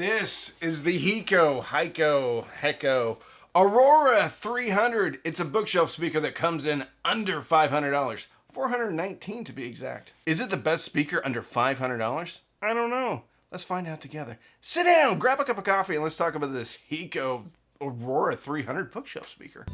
This is the Heco Aurora 300. It's a bookshelf speaker that comes in under $500. $419 to be exact. Is it the best speaker under $500? I don't know. Let's find out together. Sit down, grab a cup of coffee, and let's talk about this Heco Aurora 300 bookshelf speaker.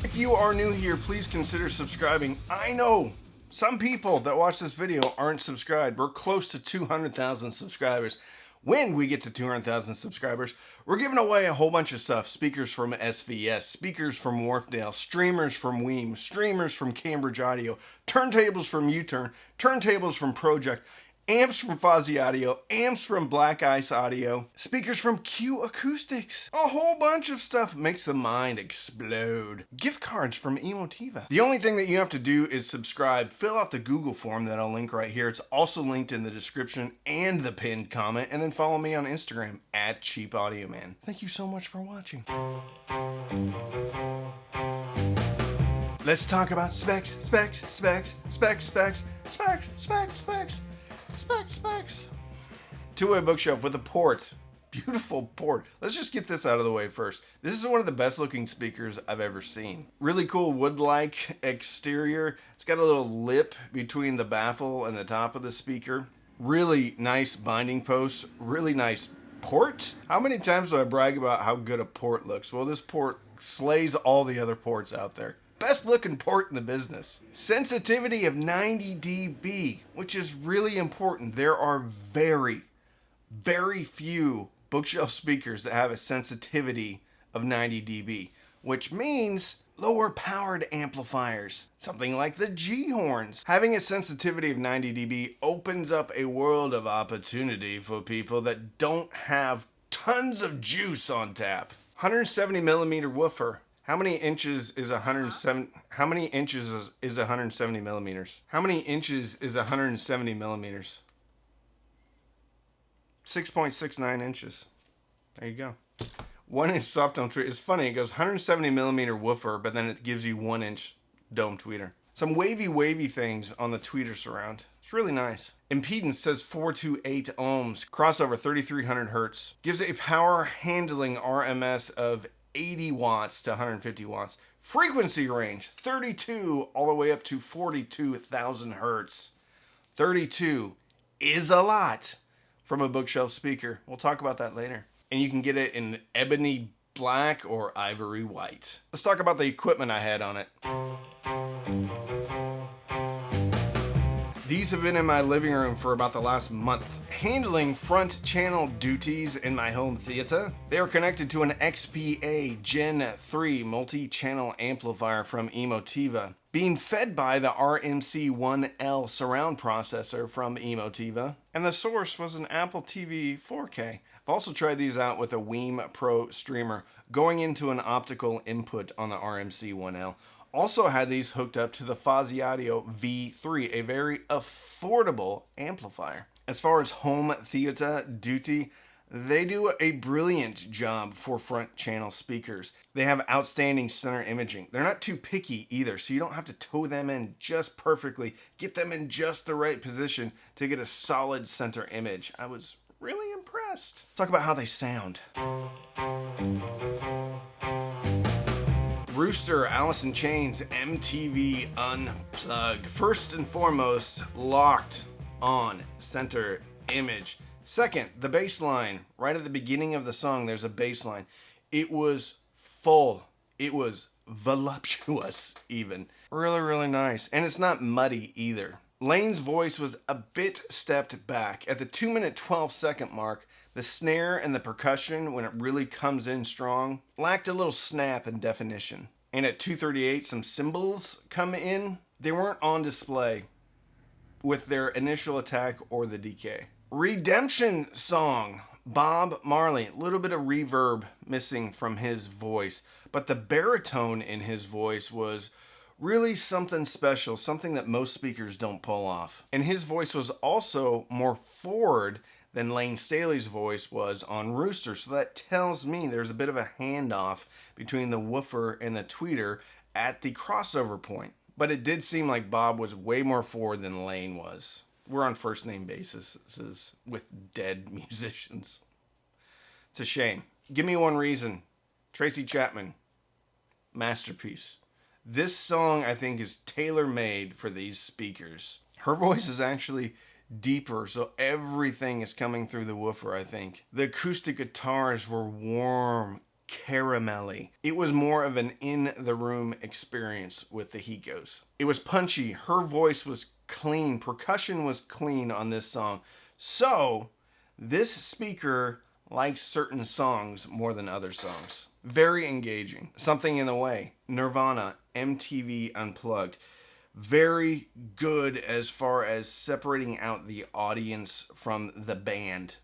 If you are new here, please consider subscribing. I know some people that watch this video aren't subscribed. We're close to 200,000 subscribers. When we get to 200,000 subscribers, we're giving away a whole bunch of stuff. Speakers from SVS, speakers from Wharfdale, streamers from Weem, streamers from Cambridge Audio, turntables from U-Turn, turntables from Project, amps from Fozzy Audio, amps from Black Ice Audio, speakers from Q Acoustics. A whole bunch of stuff makes the mind explode. Gift cards from Emotiva. The only thing that you have to do is subscribe, fill out the Google form that I'll link right here. It's also linked in the description and the pinned comment, and then follow me on Instagram at CheapAudioMan. Thank you so much for watching. Let's talk about specs. Two-way bookshelf with a port. Beautiful port. Let's just get this out of the way first. This is one of the best looking speakers I've ever seen. Really cool wood-like exterior. It's got a little lip between the baffle and the top of the speaker. Really nice binding posts. Really nice port. How many times do I brag about how good a port looks? Well, this port slays all the other ports out there. Best looking port in the business. Sensitivity of 90 dB, which is really important. There are very few bookshelf speakers that have a sensitivity of 90 dB, which means lower powered amplifiers. Something like the G-horns. Having a sensitivity of 90 dB opens up a world of opportunity for people that don't have tons of juice on tap. 170 millimeter woofer. How many inches is 170? How many inches is 170 millimeters? How many inches is 170 millimeters? 6.69 inches. There you go. 1 inch soft dome tweeter. It's funny. It goes 170 millimeter woofer, but then it gives you 1 inch dome tweeter. Some wavy things on the tweeter surround. It's really nice. Impedance says 428 ohms. Crossover 3300 hertz. Gives a power handling RMS of 80 watts to 150 watts. Frequency range 32 all the way up to 42,000 hertz. 32 is a lot from a bookshelf speaker. We'll talk about that later. And you can get it in ebony black or ivory white. Let's talk about the equipment I had on it. These have been in my living room for about the last month. Handling front channel duties in my home theater. They are connected to an XPA Gen 3 multi-channel amplifier from Emotiva, being fed by the RMC1L surround processor from Emotiva, and the source was an Apple TV 4K. I've also tried these out with a Weem Pro streamer, going into an optical input on the RMC1L. Also had these hooked up to the Fozzy Audio V3, a very affordable amplifier. As far as home theater duty, they do a brilliant job for front channel speakers. They have outstanding center imaging. They're not too picky either, so you don't have to toe them in just perfectly. Get them in just the right position to get a solid center image. I was really impressed. Let's talk about how they sound. Rooster Alice in Chains MTV Unplugged. First and foremost, locked on center image. Second, the bass line. Right at the beginning of the song, there's a bass line. It was full. It was voluptuous even. Really nice. And it's not muddy either. Lane's voice was a bit stepped back. At the 2-minute 12-second mark, the snare and the percussion, when it really comes in strong, lacked a little snap and definition. And at 2:38, some cymbals come in. They weren't on display with their initial attack or the decay. Redemption Song. Bob Marley. A little bit of reverb missing from his voice. But the baritone in his voice was really something special. Something that most speakers don't pull off. And his voice was also more forward than Lane Staley's voice was on Rooster. So that tells me there's a bit of a handoff between the woofer and the tweeter at the crossover point. But it did seem like Bob was way more forward than Lane was. We're on first name basis with dead musicians. It's a shame. Give Me One Reason. Tracy Chapman. Masterpiece. This song, I think, is tailor-made for these speakers. Her voice is actually deeper, so everything is coming through the woofer, I think. The acoustic guitars were warm, caramelly. It was more of an in-the-room experience with the Hecos. It was punchy. Her voice was clean. Percussion was clean on this song. So, this speaker likes certain songs more than other songs. Very engaging. Something in the Way. Nirvana. MTV Unplugged. Very good as far as separating out the audience from the band.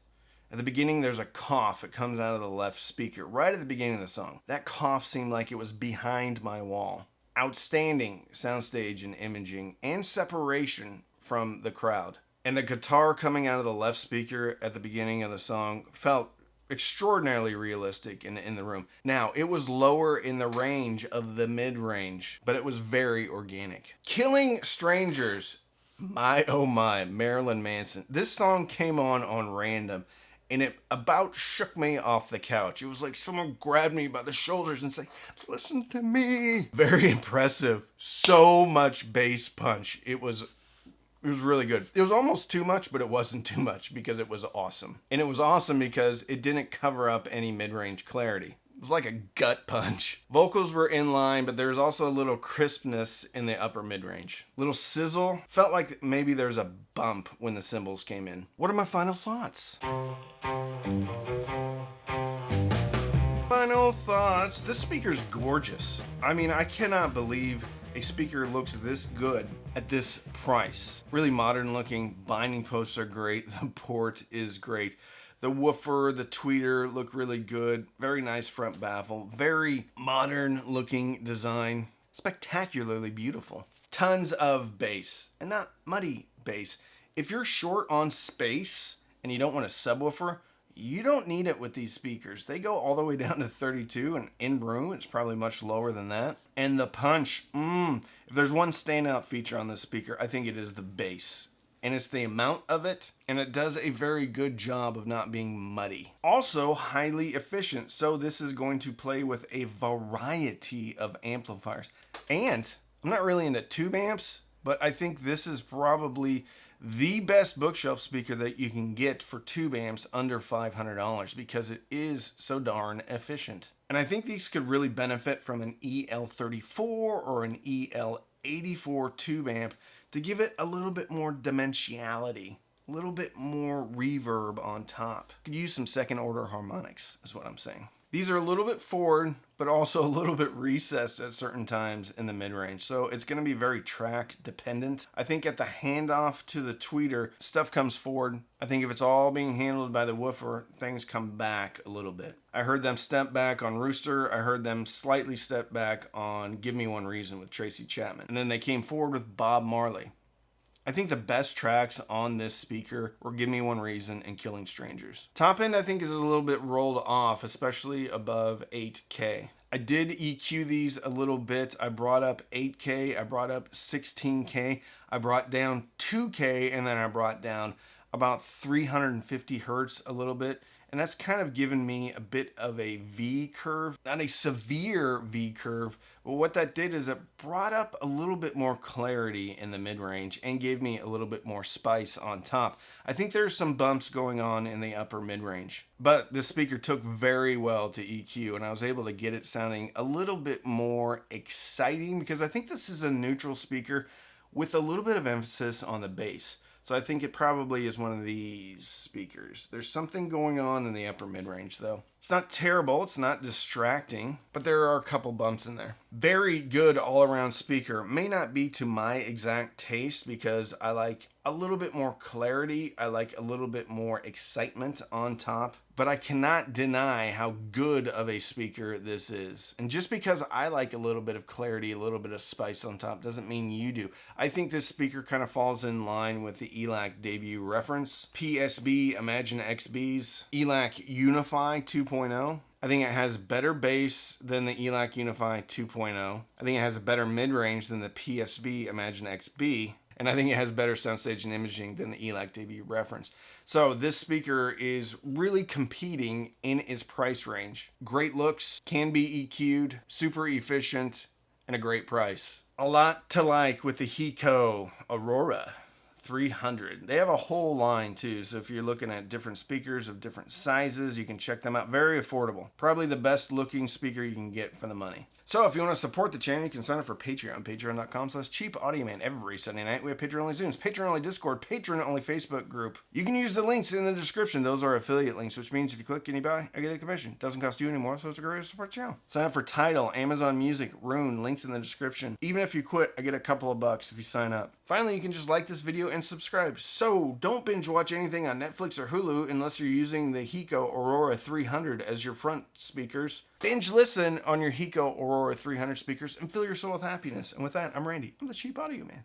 At the beginning, there's a cough. It comes out of the left speaker right at the beginning of the song. That cough seemed like it was behind my wall. Outstanding soundstage and imaging and separation from the crowd. And the guitar coming out of the left speaker at the beginning of the song felt extraordinarily realistic in the room. Now, it was lower in the range of the mid-range, but it was very organic. Killing Strangers. My oh my, Marilyn Manson. This song came on random, and it about shook me off the couch. It was like someone grabbed me by the shoulders and said, listen to me. Very impressive. So much bass punch. It was really good. It was almost too much, but it wasn't too much because it was awesome. And it was awesome because it didn't cover up any mid-range clarity. It was like a gut punch. Vocals were in line, but there was also a little crispness in the upper mid-range. Little sizzle. Felt like maybe there's a bump when the cymbals came in. What are my final thoughts? Final thoughts. This speaker's gorgeous. I mean, I cannot believe a speaker looks this good at this price. Really modern looking. Binding posts are great. The port is great. The woofer, the tweeter look really good. Very nice front baffle. Very modern looking design. Spectacularly beautiful. Tons of bass. And not muddy bass. If you're short on space and you don't want a subwoofer, you don't need it with these speakers. They go all the way down to 32, and in room it's probably much lower than that. And the punch, if there's one standout feature on this speaker, I think it is the bass. And it's the amount of it, and it does a very good job of not being muddy. Also, highly efficient, so this is going to play with a variety of amplifiers. And I'm not really into tube amps, but I think this is probably the best bookshelf speaker that you can get for tube amps under $500 because it is so darn efficient. And I think these could really benefit from an EL34 or an EL84 tube amp to give it a little bit more dimensionality, a little bit more reverb on top. Could use some second order harmonics is what I'm saying. These are a little bit forward, but also a little bit recessed at certain times in the mid-range. So it's going to be very track dependent. I think at the handoff to the tweeter, stuff comes forward. I think if it's all being handled by the woofer, things come back a little bit. I heard them step back on Rooster. I heard them slightly step back on Give Me One Reason with Tracy Chapman. And then they came forward with Bob Marley. I think the best tracks on this speaker were Give Me One Reason and Killing Strangers. Top end I think is a little bit rolled off, especially above 8K. I did EQ these a little bit. I brought up 8K, I brought up 16K, I brought down 2K, and then I brought down about 350 hertz a little bit. And that's kind of given me a bit of a V curve, not a severe V curve, but what that did is it brought up a little bit more clarity in the mid-range and gave me a little bit more spice on top. I think there's some bumps going on in the upper mid-range, but this speaker took very well to EQ, and I was able to get it sounding a little bit more exciting because I think this is a neutral speaker with a little bit of emphasis on the bass. So I think it probably is one of these speakers. There's something going on in the upper mid-range though. It's not terrible, it's not distracting, but there are a couple bumps in there. Very good all-around speaker. May not be to my exact taste because I like a little bit more clarity. I like a little bit more excitement on top, but I cannot deny how good of a speaker this is. And just because I like a little bit of clarity, a little bit of spice on top, doesn't mean you do. I think this speaker kind of falls in line with the ELAC debut reference, PSB Imagine XB's ELAC Unify 2.0. I think it has better bass than the ELAC Unify 2.0. I think it has a better mid-range than the PSB Imagine XB. And I think it has better soundstage and imaging than the ELAC DB reference. So this speaker is really competing in its price range. Great looks, can be EQ'd, super efficient, and a great price. A lot to like with the Heco Aurora 300. They have a whole line too, so if you're looking at different speakers of different sizes, you can check them out. Very affordable. Probably the best looking speaker you can get for the money. So if you want to support the channel, you can sign up for Patreon. Patreon.com/cheapaudioman. Every Sunday night we have Patreon-only Zooms, Patreon-only Discord, Patreon-only Facebook group. You can use the links in the description. Those are affiliate links, which means if you click and you buy, I get a commission. Doesn't cost you anymore, so it's a great way to support the channel. Sign up for Tidal, Amazon Music, Rune, links in the description. Even if you quit, I get a couple of bucks if you sign up. Finally, you can just like this video and subscribe. So don't binge watch anything on Netflix or Hulu unless you're using the Heco Aurora 300 as your front speakers. Binge listen on your Heco Aurora 300 speakers and fill your soul with happiness. And with that, I'm Randy. I'm the Cheap Audio Man.